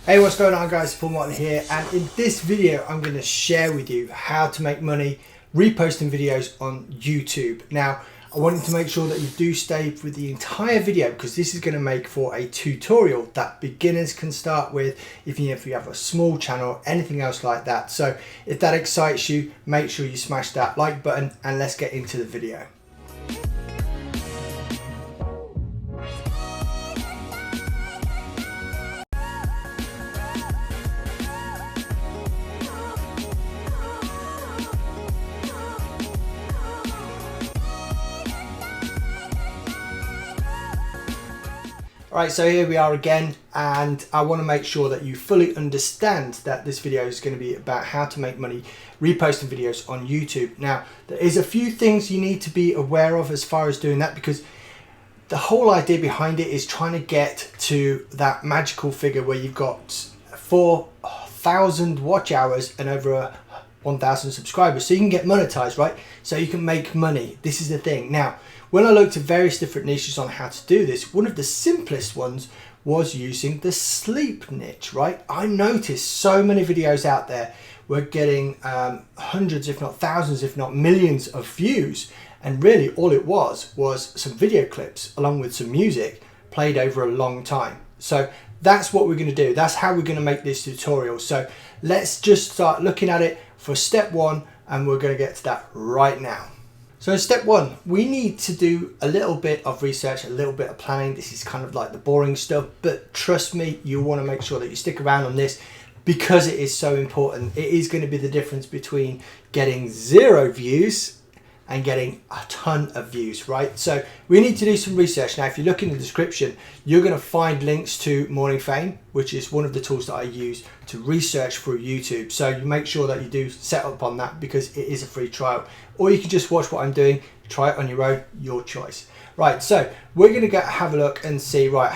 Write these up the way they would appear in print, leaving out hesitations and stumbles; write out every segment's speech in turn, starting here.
Hey, what's going on guys, Paul Martin here, and in this video I'm going to share with you how to make money reposting videos on YouTube. Now I wanted to make sure that you do stay with the entire video because this is going to make for a tutorial that beginners can start with if you have a small channel or anything else like that. So if that excites you, make sure you smash that like button and let's get into the video. Alright, so here we are again, and I want to make sure that you fully understand that this video is going to be about how to make money reposting videos on YouTube. Now, there is a few things you need to be aware of as far as doing that, because the whole idea behind it is trying to get to that magical figure where you've got 4,000 watch hours and over 1,000 subscribers, so you can get monetized, right? So you can make money. This is the thing. Now, when I looked at various different niches on how to do this, one of the simplest ones was using the sleep niche, right? I noticed so many videos out there were getting hundreds, if not thousands, if not millions of views. And really all it was some video clips along with some music played over a long time. So that's what we're going to do. That's how we're going to make this tutorial. So let's just start looking at it for step one, and we're going to get to that right now. So step one, we need to do a little bit of research, a little bit of planning. This is kind of like the boring stuff, but trust me, you want to make sure that you stick around on this because it is so important. It is going to be the difference between getting 0 views and getting a ton of views, right? So we need to do some research. Now, if you look in the description, you're going to find links to Morning Fame, which is one of the tools that I use to research through YouTube. So you make sure that you do set up on that because it is a free trial. Or you can just watch what I'm doing, try it on your own, your choice. Right, so we're going to have a look and see, right,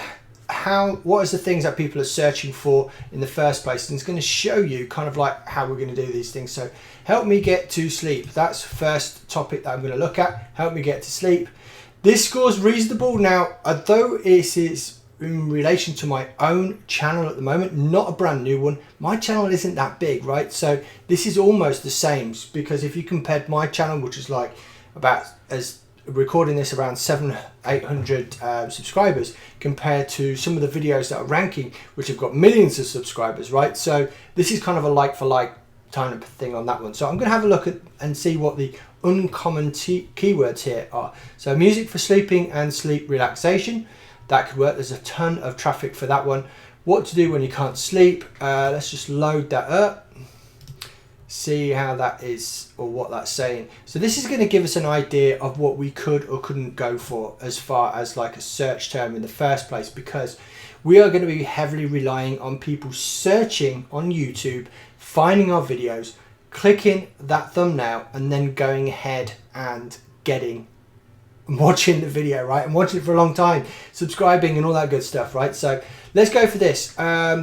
what is the things that people are searching for in the first place, and it's going to show you kind of like how we're going to do these things. So help me get to sleep, that's the first topic that I'm going to look at. Help me get to sleep. This score's reasonable. Now, although this is in relation to my own channel at the moment, not a brand new one, my channel isn't that big, right? So this is almost the same, because if you compared my channel, which is like about, as recording this, around 700-800 subscribers, compared to some of the videos that are ranking, which have got millions of subscribers, right? So this is kind of a like for like kind of thing on that one. So I'm going to have a look at and see what the uncommon keywords here are. So music for sleeping and sleep relaxation, that could work. There's a ton of traffic for that one. What to do when you can't sleep. Let's just load that up, see how that is or what that's saying. So this is going to give us an idea of what we could or couldn't go for as far as like a search term in the first place, because we are going to be heavily relying on people searching on YouTube, finding our videos, clicking that thumbnail, and then going ahead and watching the video, right, and watching it for a long time, subscribing and all that good stuff, right? So let's go for this.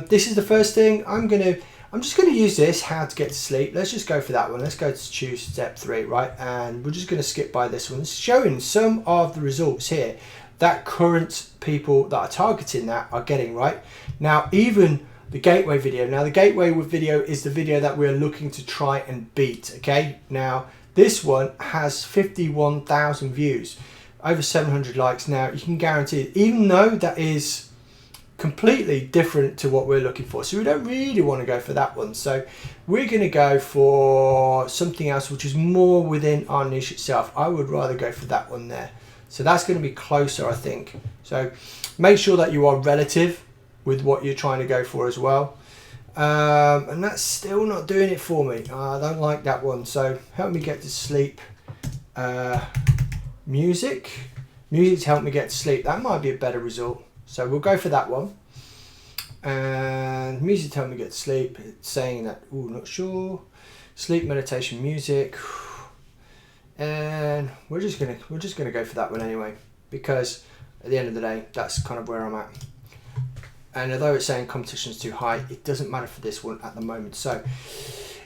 This is the first thing. I'm just going to use this, how to get to sleep. Let's just go for that one. Let's go to choose step 3, right? And we're just going to skip by this one. It's showing some of the results here that current people that are targeting that are getting, right? Now, even the gateway video. Now, the gateway video is the video that we're looking to try and beat, okay? Now, this one has 51,000 views, over 700 likes. Now, you can guarantee it, even though that is completely different to what we're looking for, so we don't really want to go for that one. So we're going to go for something else which is more within our niche itself. I would rather go for that one there. So that's going to be closer, I think. So make sure that you are relative with what you're trying to go for as well. And that's still not doing it for me. I don't like that one. So help me get to sleep. Music to help me get to sleep. That might be a better result. So we'll go for that one. And music to help me get to sleep. It's saying that, ooh, not sure. Sleep meditation music. And we're just gonna go for that one anyway, because at the end of the day, that's kind of where I'm at. And although it's saying competition is too high, it doesn't matter for this one at the moment. So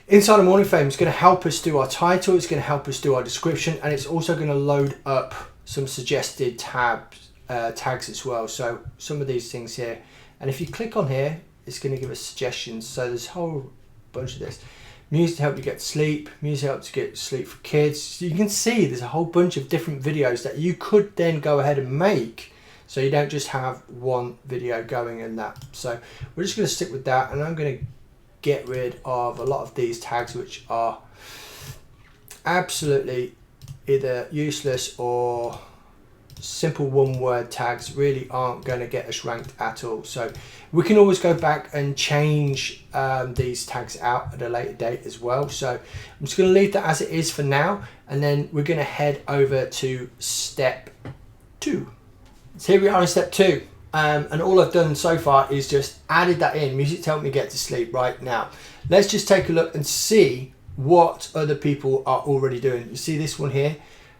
inside of Morning Fame is going to help us do our title, it's going to help us do our description, and it's also going to load up some suggested tags as well. So some of these things here, and if you click on here, it's going to give us suggestions. So there's a whole bunch of this. Music to help you get to sleep, music to help you get to sleep for kids. So you can see there's a whole bunch of different videos that you could then go ahead and make, so you don't just have one video going in that. So we're just going to stick with that, and I'm going to get rid of a lot of these tags which are absolutely either useless or simple one-word tags, really aren't going to get us ranked at all. So we can always go back and change these tags out at a later date as well. So I'm just going to leave that as it is for now, and then we're going to head over to step 2. So here we are in step 2, and all I've done so far is just added that in, music to help me get to sleep. Right now, let's just take a look and see what other people are already doing. You see this one here,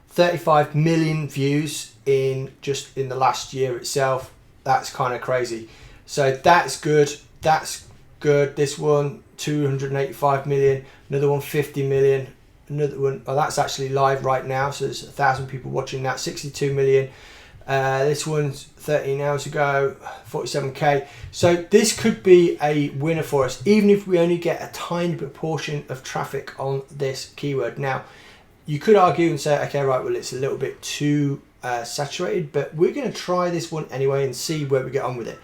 35 million views in just in the last year itself. That's kind of crazy. So that's good. That's good. This one, 285 million. Another one, 50 million. Another one, oh, that's actually live right now. So there's 1,000 people watching that. 62 million. This one's 13 hours ago, 47k. So this could be a winner for us, even if we only get a tiny proportion of traffic on this keyword. Now, you could argue and say, okay, right, well, it's a little bit too saturated, but we're going to try this one anyway and see where we get on with it.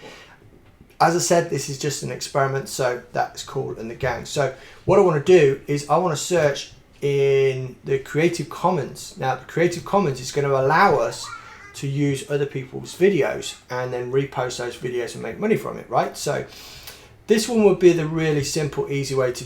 As I said, this is just an experiment, so that's cool in the gang. So what I want to do is I want to search in the Creative Commons. Now, the Creative Commons is going to allow us to use other people's videos and then repost those videos and make money from it, right? So this one would be the really simple, easy way to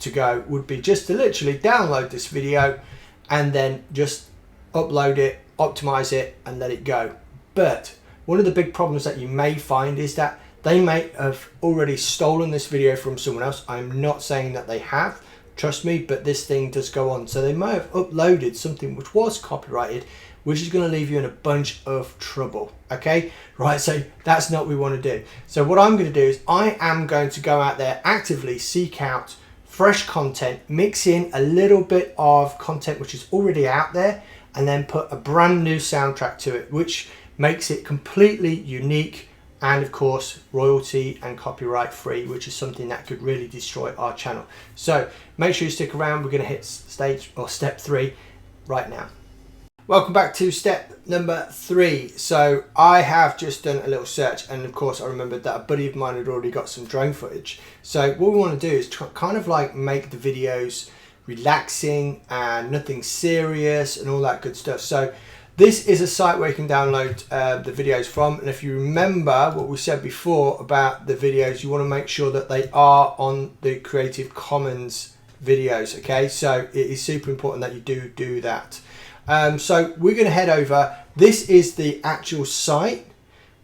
go would be just to literally download this video and then just upload it, optimize it, and let it go. But one of the big problems that you may find is that they may have already stolen this video from someone else. I'm not saying that they have, trust me, but this thing does go on. So they may have uploaded something which was copyrighted, which is going to leave you in a bunch of trouble. Okay, right, so that's not what we want to do. So what I'm going to do is I am going to go out there, actively seek out fresh content, mix in a little bit of content which is already out there, and then put a brand new soundtrack to it, which makes it completely unique, and of course royalty and copyright free, which is something that could really destroy our channel. So make sure you stick around. We're going to hit step 3 right now. Welcome back to step number 3. So I have just done a little search, and of course I remembered that a buddy of mine had already got some drone footage. So what we want to do is kind of like make the videos relaxing and nothing serious and all that good stuff. So this is a site where you can download the videos from, and if you remember what we said before about the videos, you want to make sure that they are on the Creative Commons videos. Okay, so it is super important that you do that. So we're going to head over. This is the actual site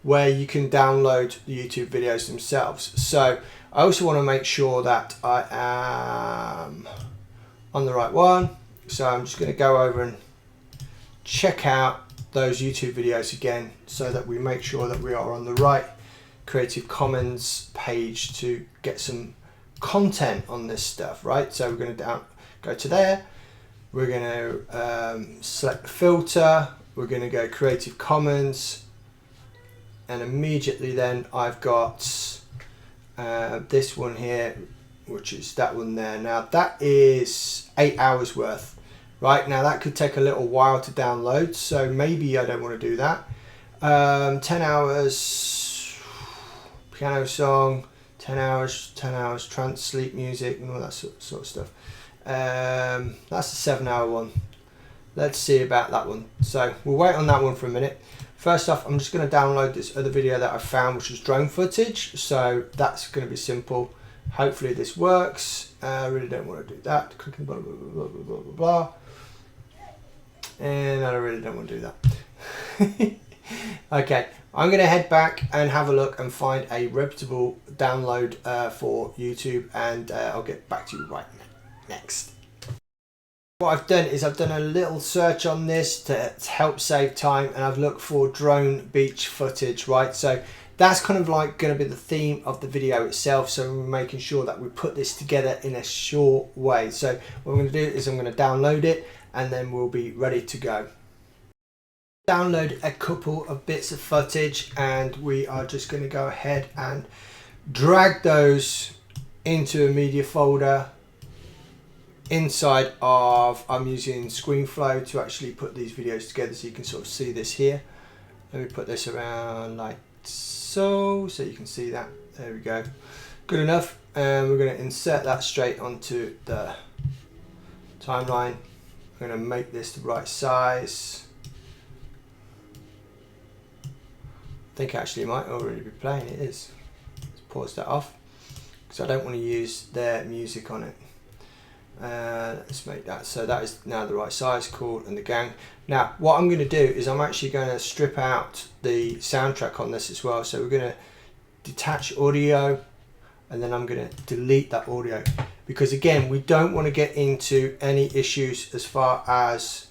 where you can download the YouTube videos themselves. So I also want to make sure that I am on the right one. So I'm just going to go over and check out those YouTube videos again, so that we make sure that we are on the right Creative Commons page to get some content on this stuff, right? So we're going to go to there. We're going to select the filter. We're going to go Creative Commons, and immediately then I've got this one here, which is that one there. Now that is 8 hours worth, right? Now that could take a little while to download, so maybe I don't want to do that. 10 hours piano song, 10 hours trance sleep music and all that sort of stuff. That's a 7-hour one. Let's see about that one. So we'll wait on that one for a minute. First off, I'm just going to download this other video that I found, which was drone footage. So that's going to be simple. Hopefully this works. I really don't want to do that. Clicking blah, blah, blah, blah, blah, blah, blah. And I really don't want to do that. Okay, I'm going to head back and have a look and find a reputable download for YouTube, and I'll get back to you right next. What I've done is I've done a little search on this to help save time, and I've looked for drone beach footage, right? So that's kind of like going to be the theme of the video itself, so we're making sure that we put this together in a short way. So what I'm going to do is I'm going to download it, and then we'll be ready to go. Download a couple of bits of footage, and we are just going to go ahead and drag those into a media folder inside of, I'm using ScreenFlow to actually put these videos together so you can sort of see this here. Let me put this around like so you can see that. There we go. Good enough. And we're going to insert that straight onto the timeline. I'm going to make this the right size. I think actually it might already be playing. It is. Let's pause that off because I don't want to use their music on it. Let's make that so that is now the right size. Cool. And the gang. Now what I'm going to do is I'm actually going to strip out the soundtrack on this as well. So we're going to detach audio, and then I'm going to delete that audio because again we don't want to get into any issues as far as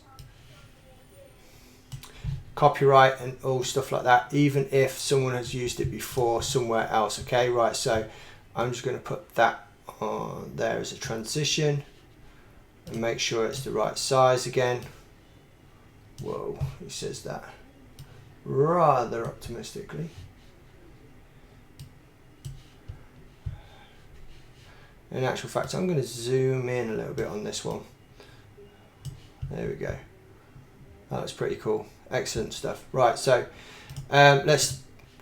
copyright and all stuff like that, even if someone has used it before somewhere else. Okay, right, so I'm just going to put that on there as a transition and make sure it's the right size again. Whoa, he says that rather optimistically. In actual fact, I'm going to zoom in a little bit on this one. There we go. That looks pretty cool. Excellent stuff. Right, so let's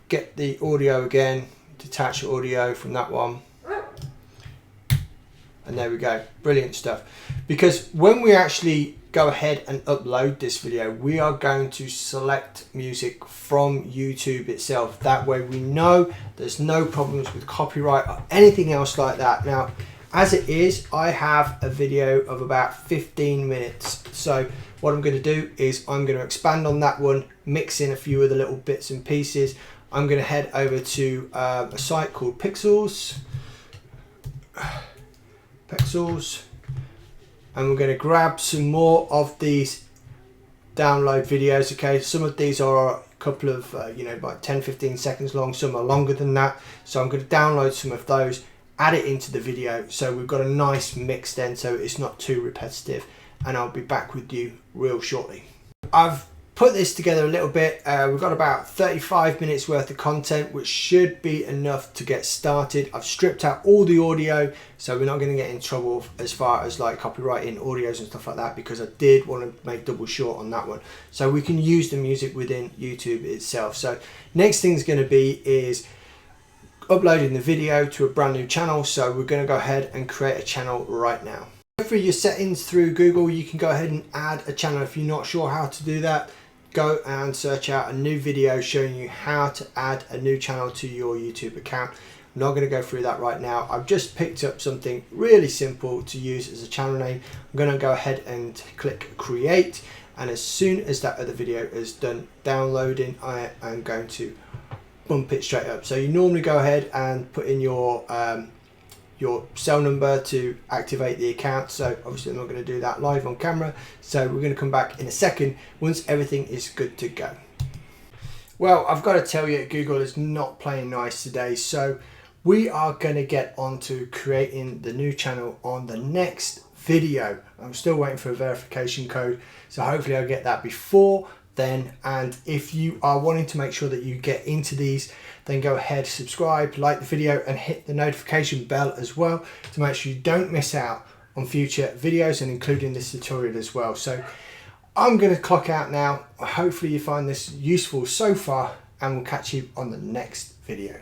get the audio again, detach audio from that one. And there we go. Brilliant stuff. Because when we actually go ahead and upload this video, we are going to select music from YouTube itself. That way we know there's no problems with copyright or anything else like that. Now, as it is, I have a video of about 15 minutes. So what I'm going to do is I'm going to expand on that one, mix in a few of the little bits and pieces. I'm going to head over to a site called Pixels, and we're going to grab some more of these download videos. Okay, some of these are a couple of about 10-15 seconds long, some are longer than that, so I'm going to download some of those, add it into the video, so we've got a nice mix then, so it's not too repetitive, and I'll be back with you real shortly. I've put this together a little bit. We've got about 35 minutes worth of content, which should be enough to get started. I've stripped out all the audio, so we're not going to get in trouble as far as like copyrighting audios and stuff like that, because I did want to make double short on that one. So we can use the music within YouTube itself. So next thing's going to be is uploading the video to a brand new channel. So we're going to go ahead and create a channel right now. For your settings through Google, you can go ahead and add a channel. If you're not sure how to do that, go and search out a new video showing you how to add a new channel to your YouTube account. I'm not going to go through that right now. I've just picked up something really simple to use as a channel name. I'm going to go ahead and click create, and as soon as that other video is done downloading, I am going to bump it straight up. So you normally go ahead and put in your cell number to activate the account. So obviously I'm not going to do that live on camera, so we're going to come back in a second once everything is good to go. Well, I've got to tell you, Google is not playing nice today, so we are going to get on to creating the new channel on the next video. I'm still waiting for a verification code, so hopefully I'll get that before then. And if you are wanting to make sure that you get into these, then go ahead, subscribe, like the video, and hit the notification bell as well to make sure you don't miss out on future videos, and including this tutorial as well. So I'm going to clock out now. Hopefully you find this useful so far, and we'll catch you on the next video.